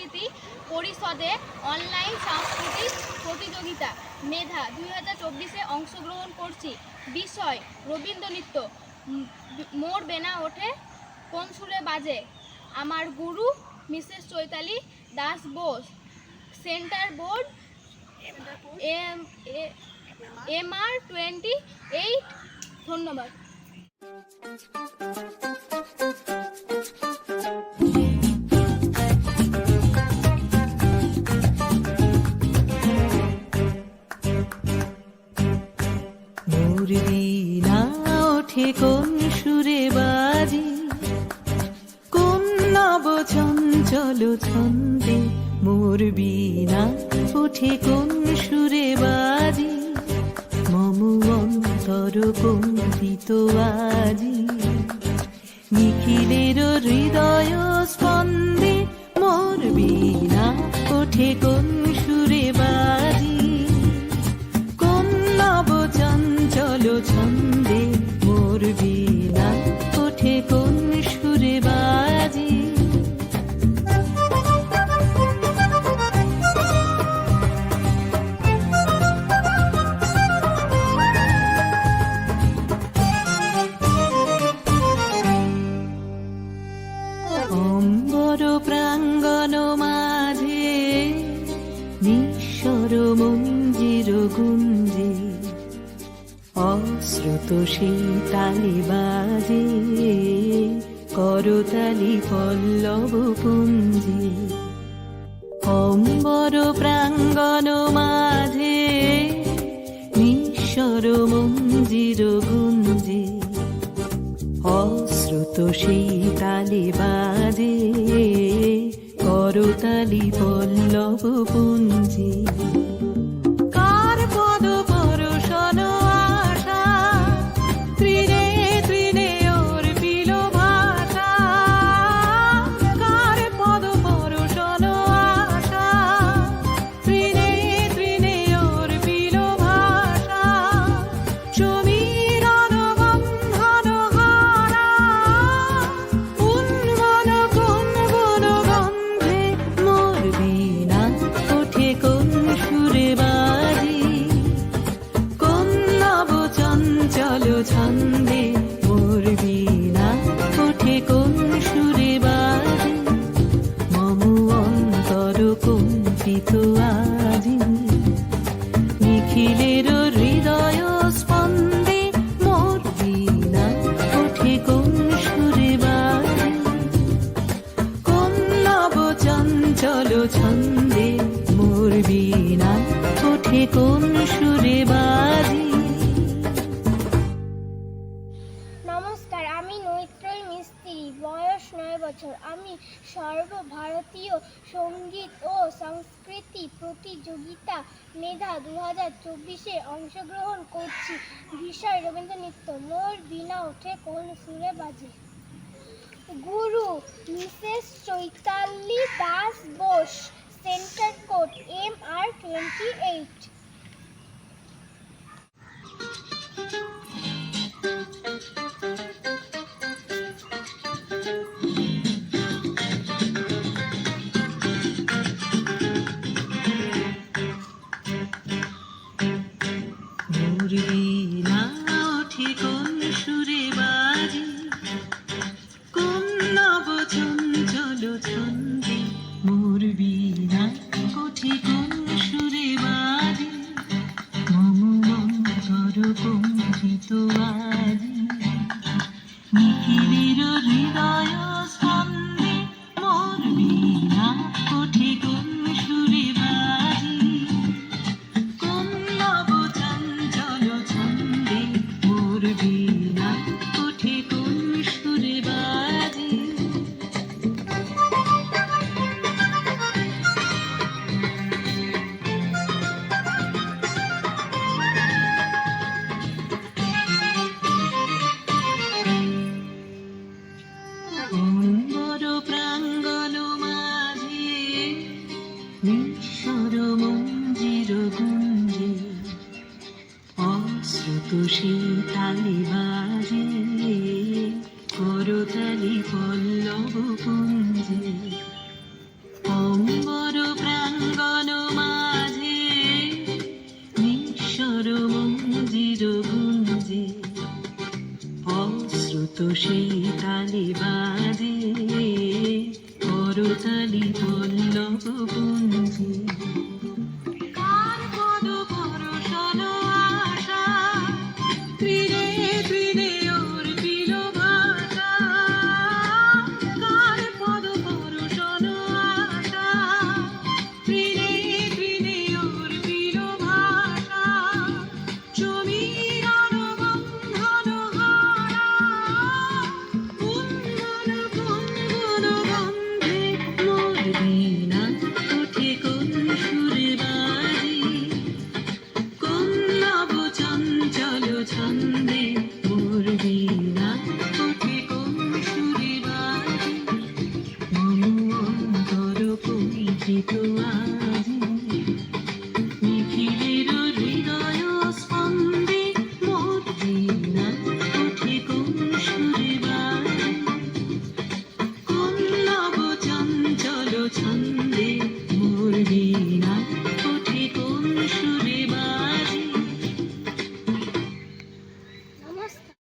সংস্কৃতি পরিষদে অনলাইন সাংস্কৃতিক প্রতিযোগিতা মেধা 2024-এ অংশগ্রহণ করছি। বিষয় রবীন্দ্রনৃত্য। মোর বেনা ওঠে কোন সুরে বাজে। আমার গুরু Mrs Chaitali Das Bose. Centre board MR 28। ধন্যবাদ। মোর বীণা ওঠে কোন সুরে বাজে, কোন নব চঞ্চল ছন্দে। মোর বীণা ওঠে কোন সুরে বাজে, মম অন্তর কম্পিত আজি। নিখিলের হৃদয় স্পন্দে মোর বীণা ওঠে কোন সুরে বাজে, কোন নব চঞ্চল ছন্দে। মোর বীণা ওঠে কোন সুরে বাজে। অম্বর প্রাঙ্গণ মাঝে নিঃস্বর মঞ্জির গুঞ্জে, অশ্রুত সেই তালে বাজে করতালি পল্লব পুঞ্জে। অম্বর প্রাঙ্গণ মাঝে নিঃস্বর মঞ্জির গুঞ্জে, অশ্রুত সেই তালে বাজে করতালি পল্লব পুঞ্জে। কার পদ পরশন আশা, তৃণে তৃণে ওর পিল ভাষা। কার পদ পরশন আশা, তৃণে তৃণে ওর পিল ভাষা। সমীরণ বন্ধন হারা, উন্মন কোন বন গন্ধে। মোর বীণা ওঠে কোন সুরে বাজে, কোন নব চঞ্চল ছন্দে। মোর বীণা ওঠে কোন সুরে বাজে, মম অন্তর কম্পিত আজি। নিখিলের হৃদয় স্পন্দে মোর বীণা ওঠে কোন সুরে বাজে, কোন নব চঞ্চল ছন্দে। মোর বীণা ওঠে কোন সুরে বাজে। নমস্কার, আমি নৈত্রই মিস্ত্রি, বয়স 9 বছর। আমি সর্বভারতীয় সঙ্গীত ও সংস্কৃতি প্রতিযোগিতা মেধা 2024-এ অংশগ্রহণ করছি। বিষয় রবীন্দ্রনৃত্য। মোর বীণা ওঠে কোন সুরে বাজে। গুরু Mrs Chaitali Das Bose. Centre code MR 28। মোর বীণা ওঠে কোন সুরে বাজে, কোন নব চঞ্চল ছন্দে। মোর বীণা ওঠে কোন সুরে বাজে, মম অন্তর কম্পিত আজি। নিখিলের হৃদয় স্পন্দে মোর বীণা ওঠে কোন সুরে বাজে, কোন নব চঞ্চল ছন্দে। মোর বীণা ওঠে কোন সুরে বাজে। অম্বর প্রাঙ্গণ মাঝে নিঃস্বর মঞ্জির গুঞ্জে, অশ্রুত সেই তালে বাজে করতালি পল্লব পুঞ্জে। পল্লব পুঞ্জে